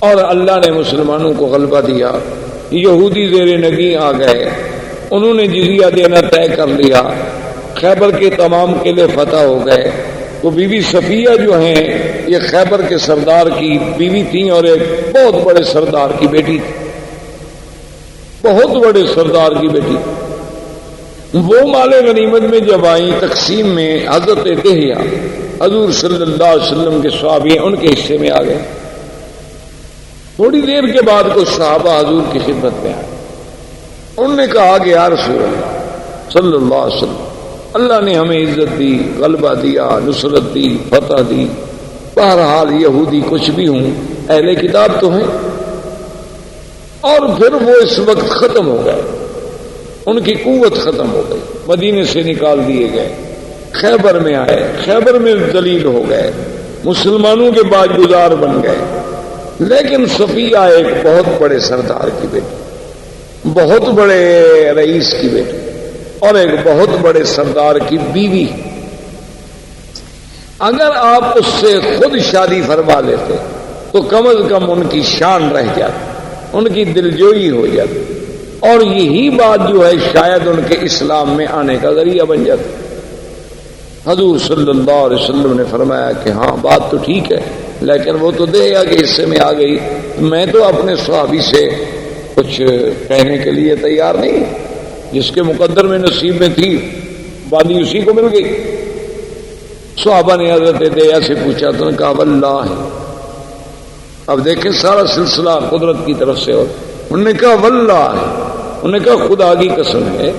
اور اللہ نے مسلمانوں کو غلبہ دیا، یہودی زیر نگیں آ گئے، انہوں نے جزیہ دینا طے کر لیا، خیبر کے تمام قلعے فتح ہو گئے۔ تو بی بی صفیہ جو ہیں یہ خیبر کے سردار کی بیوی تھیں اور ایک بہت بڑے سردار کی بیٹی تھی، بہت بڑے سردار کی بیٹی تھی۔ وہ مال غنیمت میں جب آئیں تقسیم میں حضرت دہیہ حضور صلی اللہ علیہ وسلم کے صحابی ان کے حصے میں آ گئے۔ تھوڑی دیر کے بعد کچھ صحابہ حضور کی خدمت میں آئے، انہوں نے کہا کہ یا رسول اللہ صلی اللہ علیہ وسلم، اللہ نے ہمیں عزت دی، غلبہ دیا، نصرت دی، فتح دی، بہرحال یہودی کچھ بھی ہوں اہل کتاب تو ہیں، اور پھر وہ اس وقت ختم ہو گئے، ان کی قوت ختم ہو گئی، مدینے سے نکال دیے گئے، خیبر میں آئے، خیبر میں ذلیل ہو گئے، مسلمانوں کے بعد گزار بن گئے۔ لیکن صفیہ ایک بہت بڑے سردار کی بیٹی، بہت بڑے رئیس کی بیٹی اور ایک بہت بڑے سردار کی بیوی، اگر آپ اس سے خود شادی فرما لیتے تو کم از کم ان کی شان رہ جاتی، ان کی دلجوئی ہو جاتی، اور یہی بات جو ہے شاید ان کے اسلام میں آنے کا ذریعہ بن جاتی۔ حضور صلی اللہ علیہ وسلم نے فرمایا کہ ہاں بات تو ٹھیک ہے، لیکن وہ تو دہیہ کے حصے میں آ گئی، میں تو اپنے صحابی سے کچھ کہنے کے لیے تیار نہیں، جس کے مقدر میں نصیب میں تھی باندھی اسی کو مل گئی۔ صحابہ نے حضرت دہیہ سے پوچھا تو نے کہا واللہ، اب دیکھیں سارا سلسلہ قدرت کی طرف سے، اور انہوں نے کہا واللہ، انہوں نے کہا خدا کی قسم ہے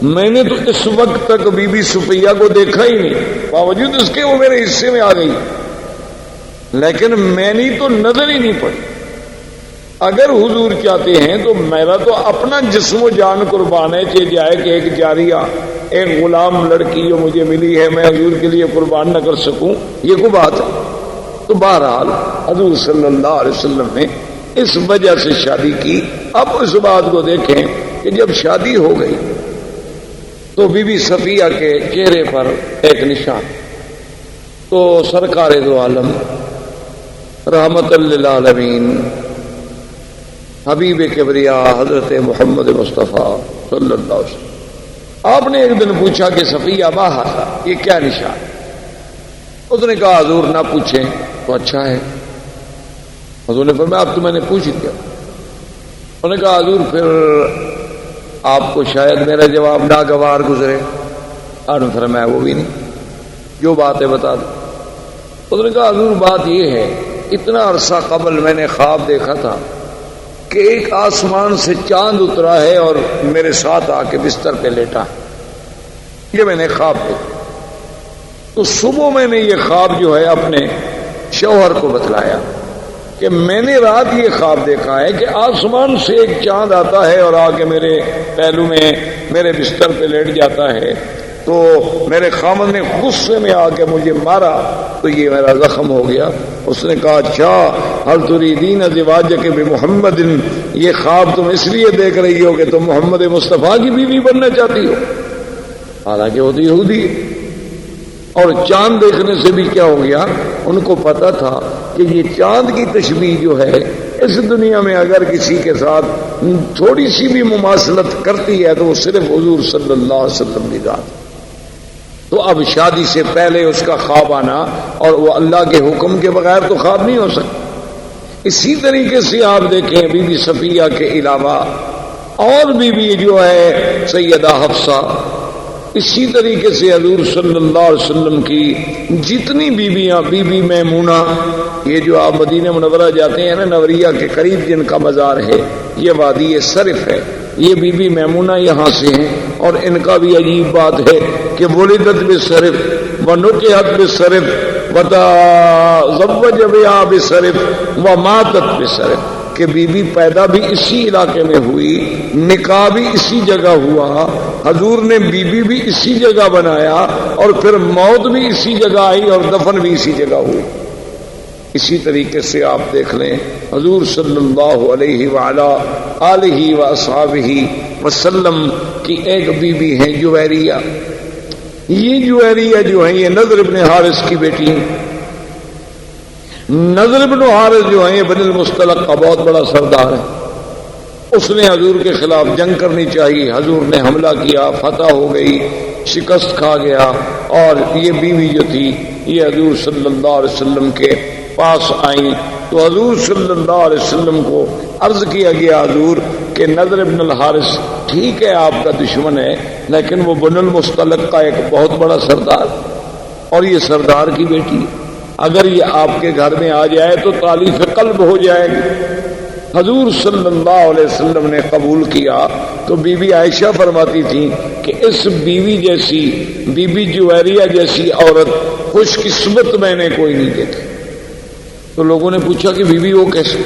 میں نے تو اس وقت تک بی بی صفیہ کو دیکھا ہی نہیں، باوجود اس کے وہ میرے حصے میں آ گئی، لیکن میں نے تو نظر ہی نہیں پڑی۔ اگر حضور چاہتے ہیں تو میرا تو اپنا جسم و جان قربان ہے کہ جائے کہ ایک جاریہ، ایک غلام لڑکی جو مجھے ملی ہے میں حضور کے لیے قربان نہ کر سکوں، یہ کوئی بات ہے؟ تو بہرحال حضور صلی اللہ علیہ وسلم نے اس وجہ سے شادی کی۔ اب اس بات کو دیکھیں کہ جب شادی ہو گئی تو بی بی صفیہ کے چہرے پر ایک نشان، تو سرکار دو عالم رحمت للعالمین حبیب کبریا حضرت محمد مصطفیٰ صلی اللہ علیہ وسلم، آپ نے ایک دن پوچھا کہ صفیہ ماہ یہ کیا نشان؟ اس نے کہا حضور نہ پوچھیں تو اچھا ہے۔ حضور نے فرمایا اب تو میں نے پوچھ دیا۔ انہوں نے کہا حضور پھر آپ کو شاید میرا جواب ناگوار گزرے۔ آپ نے فرمایا وہ بھی نہیں، جو بات ہے بتا دو۔ اس نے کہا حضور بات یہ ہے اتنا عرصہ قبل میں نے خواب دیکھا تھا کہ ایک آسمان سے چاند اترا ہے اور میرے ساتھ آ کے بستر پہ لیٹا، یہ میں نے خواب دیکھا۔ تو صبح میں نے یہ خواب جو ہے اپنے شوہر کو بتلایا کہ میں نے رات یہ خواب دیکھا ہے کہ آسمان سے ایک چاند آتا ہے اور آ کے میرے پہلو میں میرے بستر پہ لیٹ جاتا ہے، تو میرے خامن نے غصے میں آ کے مجھے مارا تو یہ میرا زخم ہو گیا۔ اس نے کہا اچھا حل تریدین ازواجک بمحمد، یہ خواب تم اس لیے دیکھ رہی ہو کہ تم محمد مصطفیٰ کی بیوی بننا چاہتی ہو، حالانکہ وہ تو یہودی ہے۔ اور چاند دیکھنے سے بھی کیا ہو گیا، ان کو پتا تھا کہ یہ چاند کی تشبیہ جو ہے اس دنیا میں اگر کسی کے ساتھ تھوڑی سی بھی مماثلت کرتی ہے تو وہ صرف حضور صلی اللہ علیہ وسلم کی ذات۔ تو اب شادی سے پہلے اس کا خواب آنا اور وہ اللہ کے حکم کے بغیر تو خواب نہیں ہو سکتا۔ اسی طریقے سے آپ دیکھیں بی بی صفیہ کے علاوہ اور بی جو ہے سیدہ حفصہ، اسی طریقے سے حضور صلی اللہ علیہ وسلم کی جتنی بیویاں، بی بی میمونہ، یہ جو آپ مدینہ منورہ جاتے ہیں نا نوریہ کے قریب جن کا مزار ہے، یہ وادی صرف ہے، یہ بی بی میمونہ یہاں سے ہیں، اور ان کا بھی عجیب بات ہے کہ ولدت بصرف ونکحت بصرف وتزوج بها بصرف وماتت بصرف، کہ بی بی پیدا بھی اسی علاقے میں ہوئی، نکاح بھی اسی جگہ ہوا، حضور نے بی بی بھی اسی جگہ بنایا، اور پھر موت بھی اسی جگہ آئی اور دفن بھی اسی جگہ ہوئی۔ اسی طریقے سے آپ دیکھ لیں حضور صلی اللہ علیہ وعلا آلہ واصحابہ وسلم کی ایک بی بی ہیں جویریہ۔ یہ جویریہ جو ہے یہ نضر ابن حارث کی بیٹی ہیں۔ نضر بن حارث جو ہیں یہ بنی المصطلق کا بہت بڑا سردار ہے، اس نے حضور کے خلاف جنگ کرنی چاہیے، حضور نے حملہ کیا، فتح ہو گئی، شکست کھا گیا، اور یہ بیوی جو تھی یہ حضور صلی اللہ علیہ وسلم کے پاس آئیں تو حضور صلی اللہ علیہ وسلم کو عرض کیا گیا حضور کہ نضر بن الحارث ٹھیک ہے آپ کا دشمن ہے، لیکن وہ بن المصطلق کا ایک بہت بڑا سردار، اور یہ سردار کی بیٹی ہے، اگر یہ آپ کے گھر میں آ جائے تو تالیف قلب ہو جائے گی۔ حضور صلی اللہ علیہ وسلم نے قبول کیا تو بی بی عائشہ فرماتی تھی کہ اس بیوی جیسی، بی بی جویریہ جیسی عورت خوش قسمت میں نے کوئی نہیں دیکھی۔ تو لوگوں نے پوچھا کہ بی بی وہ کیسے؟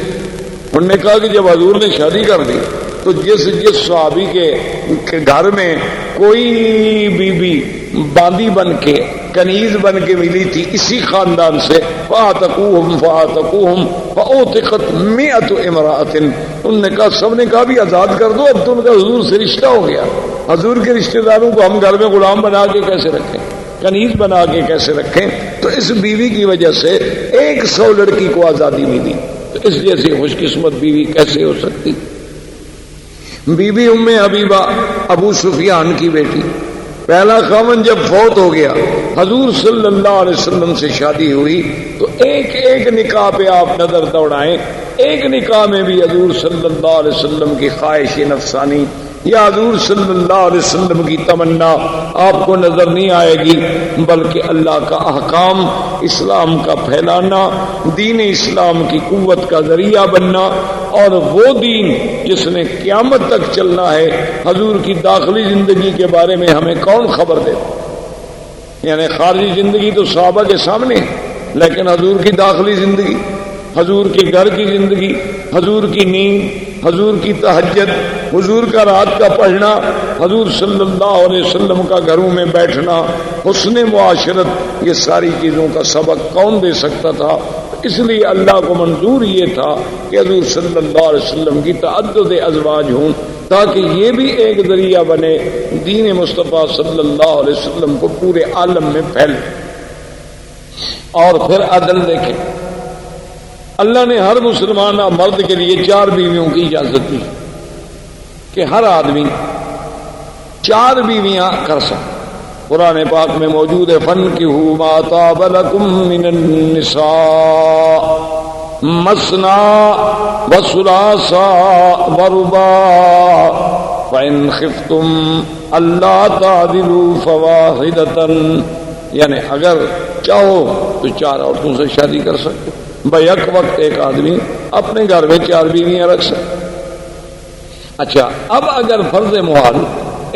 انہوں نے کہا کہ جب حضور نے شادی کر دی تو جس صحابی کے گھر میں کوئی بی بی باندی بن کے، کنیز بن کے ملی تھی اسی خاندان سے، فَآتَقُوهُمْ فَأُوتِقَتْ مِئَةُ امْرَأَةٍ، انہوں نے کہا، سب نے کہا بھی آزاد کر دو، اب تو ان کا حضور سے رشتہ ہو گیا، حضور کے رشتہ داروں کو ہم گھر میں غلام بنا کے کیسے رکھیں، کنیز بنا کے کیسے رکھیں؟ تو اس بیوی کی وجہ سے 100 لڑکی کو آزادی ملی، تو اس جیسی خوش قسمت بیوی کیسے ہو سکتی؟ بی بی ام حبیبہ ابو سفیان کی بیٹی، پہلا خاوند جب فوت ہو گیا، حضور صلی اللہ علیہ وسلم سے شادی ہوئی تو ایک ایک نکاح پہ آپ نظر دوڑائیں، ایک نکاح میں بھی حضور صلی اللہ علیہ وسلم کی خواہش نفسانی یا حضور صلی اللہ علیہ وسلم کی تمنا آپ کو نظر نہیں آئے گی، بلکہ اللہ کا احکام، اسلام کا پھیلانا، دین اسلام کی قوت کا ذریعہ بننا، اور وہ دین جس نے قیامت تک چلنا ہے۔ حضور کی داخلی زندگی کے بارے میں ہمیں کون خبر دے؟ یعنی خارجی زندگی تو صحابہ کے سامنے، لیکن حضور کی داخلی زندگی، حضور کے گھر کی زندگی، حضور کی نیند، حضور کی تہجد، حضور کا رات کا پڑھنا، حضور صلی اللہ علیہ وسلم کا گھروں میں بیٹھنا، حسن معاشرت، یہ ساری چیزوں کا سبق کون دے سکتا تھا؟ اس لیے اللہ کو منظور یہ تھا کہ حضور صلی اللہ علیہ وسلم کی تعدد ازواج ہوں، تاکہ یہ بھی ایک ذریعہ بنے دین مصطفیٰ صلی اللہ علیہ وسلم کو پورے عالم میں پھیل۔ اور پھر عدل دیکھیں، اللہ نے ہر مسلمان مرد کے لیے 4 بیویوں کی اجازت دی کہ ہر آدمی 4 بیویاں کر سکتا۔ قرآن پاک میں موجود ہے، فَانكِحُوا مَا طَابَ لَكُم مِّنَ النِّسَاءِ مَثْنَىٰ وَثُلَاثَ وَرُبَاعَ فَإِنْ خِفْتُمْ أَلَّا تَعْدِلُوا فَوَاحِدَةً، یعنی اگر چاہو تو 4 عورتوں سے شادی کر سکتے، بیک وقت ایک آدمی اپنے گھر میں 4 بیویاں رکھ سکتے۔ اچھا، اب اگر فرض محال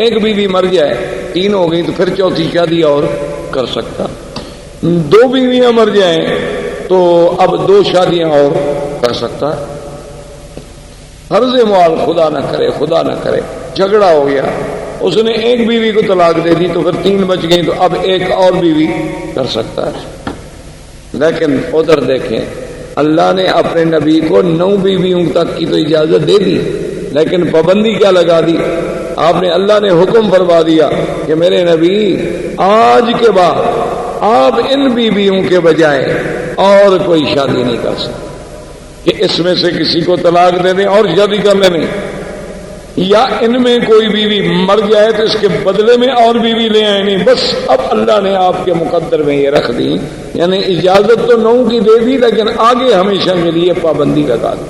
ایک بیوی مر جائے، 3 ہو گئی، تو پھر 4تھی شادی اور کر سکتا۔ 2 بیویاں مر جائیں تو اب 2 شادیاں اور کر سکتا ہے۔ فرض محال خدا نہ کرے جھگڑا ہو گیا، اس نے ایک بیوی کو طلاق دے دی تو پھر 3 بچ گئی، تو اب ایک اور بیوی کر سکتا ہے۔ لیکن ادھر دیکھیں، اللہ نے اپنے نبی کو 9 بیویوں تک کی تو اجازت دے دی، لیکن پابندی کیا لگا دی؟ آپ نے، اللہ نے حکم فرما دیا کہ میرے نبی آج کے بعد آپ ان بیویوں کے بجائے اور کوئی شادی نہیں کر سکتے، کہ اس میں سے کسی کو طلاق دے دیں اور شادی کر لیں، یا ان میں کوئی بیوی مر جائے تو اس کے بدلے میں اور بیوی لے آئے نہیں، بس اب اللہ نے آپ کے مقدر میں یہ رکھ دی، یعنی اجازت تو 9 کی دے دی، لیکن آگے ہمیشہ کے لیے پابندی لگا دی۔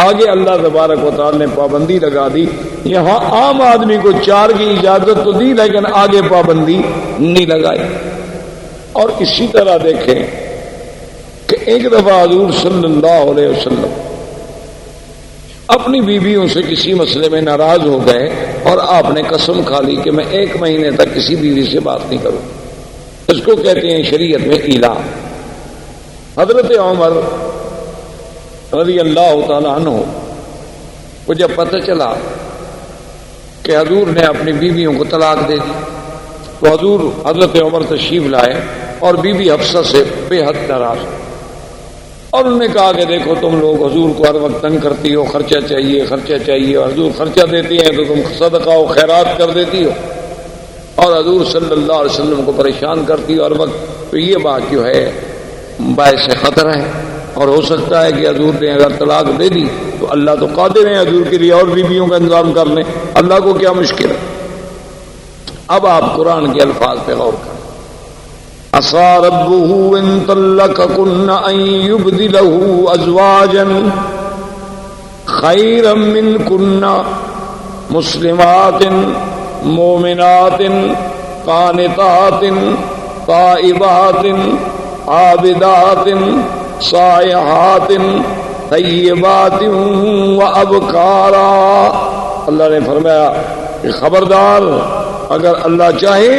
آگے اللہ تبارک و تعالی نے پابندی لگا دی، یہاں عام آدمی کو 4 کی اجازت تو دی، لیکن آگے پابندی نہیں لگائی۔ اور اسی طرح دیکھیں کہ ایک دفعہ حضور صلی اللہ علیہ وسلم اپنی بیویوں سے کسی مسئلے میں ناراض ہو گئے، اور آپ نے قسم کھا لی کہ میں 1 مہینے تک کسی بیوی سے بات نہیں کروں۔ اس کو کہتے ہیں شریعت میں ایلا۔ حضرت عمر رضی اللہ تعالی عنہ کو جب پتہ چلا کہ حضور نے اپنی بیویوں کو طلاق دے دی، تو حضور حضرت عمر تشریف لائے اور بی بی حفصہ سے بے حد ناراض، اور انہوں نے کہا کہ دیکھو تم لوگ حضور کو ہر وقت تنگ کرتی ہو، خرچہ چاہیے، اور حضور خرچہ دیتی ہیں تو تم صدقہ و خیرات کر دیتی ہو، اور حضور صلی اللہ علیہ وسلم کو پریشان کرتی ہو ہر وقت، تو یہ بات جو ہے باعث خطرہ ہے۔ اور ہو سکتا ہے کہ حضور نے اگر طلاق دے دی تو اللہ تو قادر ہیں حضور کے لیے اور بیویوں کا انتظام کر لیں، اللہ کو کیا مشکل ہے۔ اب آپ قرآن کے الفاظ پہ غور کریں۔ عسى ربه إن طلقكن أن يبدله أزواجا خيرا منكن مسلمات مؤمنات قانتات تائبات عابدات سائحات طیبات وابکارا۔ اللہ نے فرمایا کہ خبردار، اگر اللہ چاہے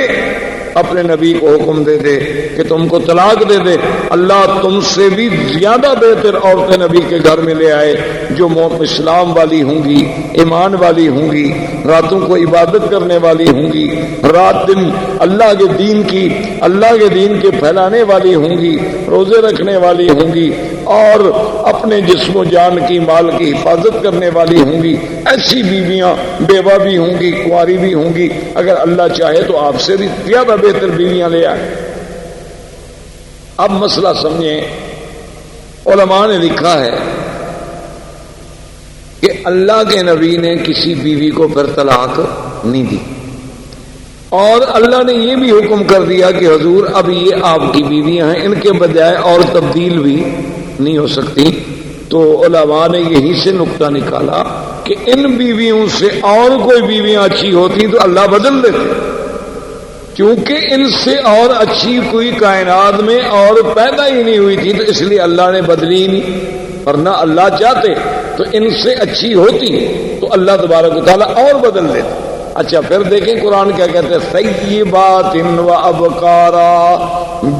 اپنے نبی کو حکم دے دے کہ تم کو طلاق دے دے، اللہ تم سے بھی زیادہ بہتر عورتیں نبی کے گھر میں لے آئے جو اسلام والی ہوں گی، ایمان والی ہوں گی، راتوں کو عبادت کرنے والی ہوں گی، رات دن اللہ کے دین کے پھیلانے والی ہوں گی، روزے رکھنے والی ہوں گی، اور اپنے جسم و جان کی مال کی حفاظت کرنے والی ہوں گی۔ ایسی بیویاں بیوہ بھی ہوں گی، کنواری بھی ہوں گی۔ اگر اللہ چاہے تو آپ سے بھی زیادہ بہتر بیویاں لے آئے۔ اب مسئلہ سمجھیں، علماء نے لکھا ہے کہ اللہ کے نبی نے کسی بیوی کو پھر طلاق نہیں دی، اور اللہ نے یہ بھی حکم کر دیا کہ حضور اب یہ آپ کی بیویاں ہیں، ان کے بجائے اور تبدیل بھی نہیں ہو سکتی۔ تو علماء نے یہی سے نقطہ نکالا کہ ان بیویوں سے اور کوئی بیویاں اچھی ہوتی تو اللہ بدل دیتے، کیونکہ ان سے اور اچھی کوئی کائنات میں اور پیدا ہی نہیں ہوئی تھی، تو اس لیے اللہ نے بدلی نہیں، ورنہ اللہ چاہتے تو ان سے اچھی ہوتی تو اللہ تبارک و تعالیٰ اور بدل دیتے۔ اچھا پھر دیکھیں قرآن کیا کہتے ہیں، سیبات و ابکارا،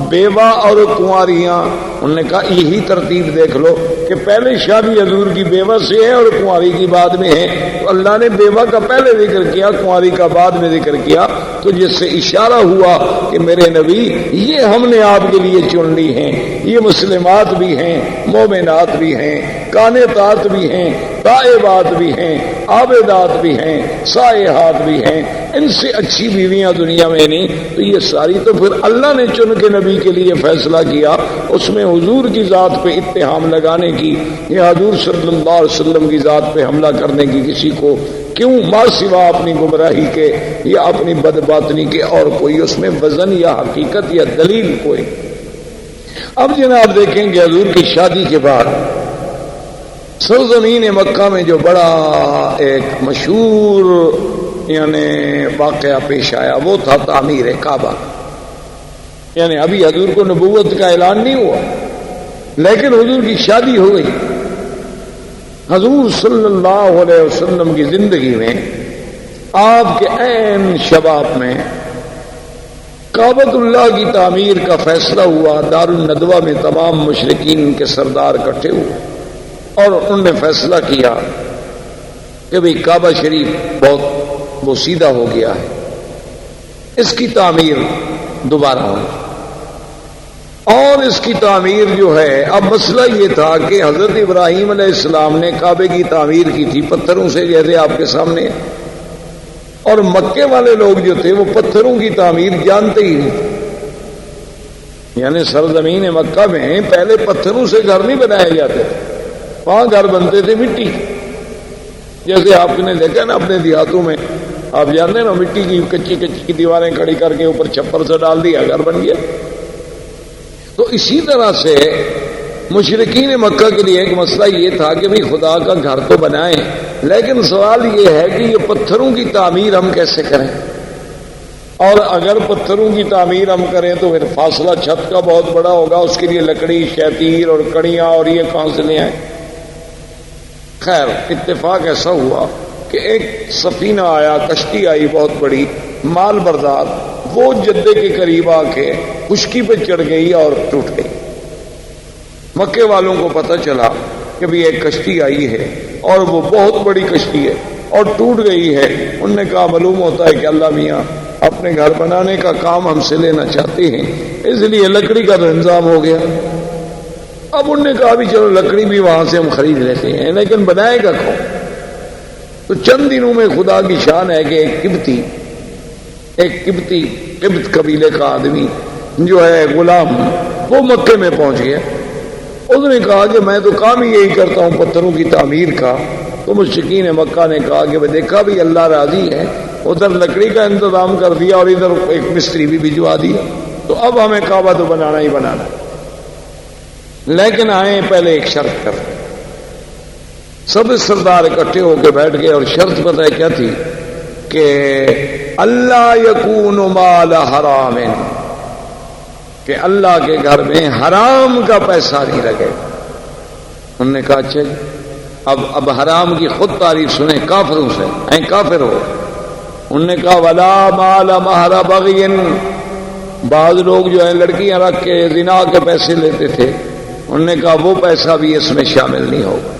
بیوہ اور کنواریاں۔ انہوں نے کہا یہی ترتیب دیکھ لو کہ پہلے شادی حضور کی بیوہ سے ہے اور کنواری کی بعد میں ہے، تو اللہ نے بیوہ کا پہلے ذکر کیا، کنواری کا بعد میں ذکر کیا، تو جس سے اشارہ ہوا کہ میرے نبی یہ ہم نے آپ کے لیے چن لی ہیں، یہ مسلمات بھی ہیں، مومنات بھی ہیں، قانتات بھی ہیں، تائبات بھی ہیں، عابدات بھی ہیں، سائحات بھی ہیں، ان سے اچھی بیویاں دنیا میں نہیں۔ تو یہ ساری تو پھر اللہ نے چن کے نبی کے لیے فیصلہ کیا، اس میں حضور کی ذات پہ اتہام لگانے کی یا حضور صلی اللہ علیہ وسلم کی ذات پہ حملہ کرنے کی کسی کو کیوں، ما سوا اپنی گمراہی کے یا اپنی بدباطنی کے اور کوئی اس میں وزن یا حقیقت یا دلیل کوئی۔ اب جناب دیکھیں گے حضور کی شادی کے بعد سرزمین مکہ میں جو بڑا ایک مشہور یعنی واقعہ پیش آیا وہ تھا تعمیر کعبہ۔ یعنی ابھی حضور کو نبوت کا اعلان نہیں ہوا، لیکن حضور کی شادی ہو گئی۔ حضور صلی اللہ علیہ وسلم کی زندگی میں آپ کے عین شباب میں کعبۃ اللہ کی تعمیر کا فیصلہ ہوا۔ دار الندوہ میں تمام مشرکین کے سردار اکٹھے ہوئے اور انہوں نے فیصلہ کیا کہ بھئی کعبہ شریف بہت بوسیدہ ہو گیا ہے، اس کی تعمیر دوبارہ ہو، اور اس کی تعمیر جو ہے، اب مسئلہ یہ تھا کہ حضرت ابراہیم علیہ السلام نے کعبے کی تعمیر کی تھی پتھروں سے، جیسے آپ کے سامنے، اور مکے والے لوگ جو تھے وہ پتھروں کی تعمیر جانتے ہی نہیں تھے۔ یعنی سرزمین مکہ میں پہلے پتھروں سے گھر نہیں بنائے جاتے تھے، وہاں گھر بنتے تھے مٹی، جیسے آپ نے دیکھا نا اپنے دیہاتوں میں، آپ جانتے ہیں نا مٹی کی کچی کی دیواریں کھڑی کر کے اوپر چھپر سے ڈال دیا، گھر بن گیا۔ تو اسی طرح سے مشرکین مکہ کے لیے ایک مسئلہ یہ تھا کہ بھئی خدا کا گھر تو بنائیں، لیکن سوال یہ ہے کہ یہ پتھروں کی تعمیر ہم کیسے کریں، اور اگر پتھروں کی تعمیر ہم کریں تو پھر فاصلہ چھت کا بہت بڑا ہوگا، اس کے لیے لکڑی، شیطیر اور کڑیاں اور یہ کہاں سے لے آئیں۔ خیر اتفاق ایسا ہوا کہ ایک سفینہ آیا، کشتی آئی بہت بڑی مال بردار، وہ جدے کے قریب آ کے خشکی پہ چڑھ گئی اور ٹوٹ گئی۔ مکے والوں کو پتہ چلا کہ بھی ایک کشتی آئی ہے اور وہ بہت بڑی کشتی ہے اور ٹوٹ گئی ہے۔ انہوں نے کہا معلوم ہوتا ہے کہ اللہ میاں اپنے گھر بنانے کا کام ہم سے لینا چاہتے ہیں، اس لیے لکڑی کا انتظام ہو گیا۔ اب انہوں نے کہا بھی چلو لکڑی بھی وہاں سے ہم خرید لیتے ہیں، لیکن بنائے گا کون؟ تو چند دنوں میں خدا کی شان ہے کہ ایک قبط قبیلے کا آدمی جو ہے غلام، وہ مکے میں پہنچ گیا اس نے کہا کہ میں تو کام ہی یہی کرتا ہوں پتھروں کی تعمیر کا. تو مشرکین مکہ نے کہا کہ دیکھا بھی اللہ راضی ہے, ادھر لکڑی کا انتظام کر دیا اور ادھر ایک مستری بھی بھجوا دیا, تو اب ہمیں کعبہ تو بنانا ہی بنانا ہے. لیکن آئے پہلے ایک شرط کر. سب سردار اکٹھے ہو کے بیٹھ گئے, اور شرط پتہ ہے کیا تھی کہ اللہ یکون مال حرام, کہ اللہ کے گھر میں حرام کا پیسہ نہیں لگے. انہوں نے کہا اچھا جی, اب حرام کی خود تعریف سنیں کافروں سے, ہیں کافر ہو. انہوں نے کہا ولا مال مہر بغی, بعض لوگ جو ہیں لڑکیاں رکھ کے زنا کے پیسے لیتے تھے, انہوں نے کہا وہ پیسہ بھی اس میں شامل نہیں ہوگا.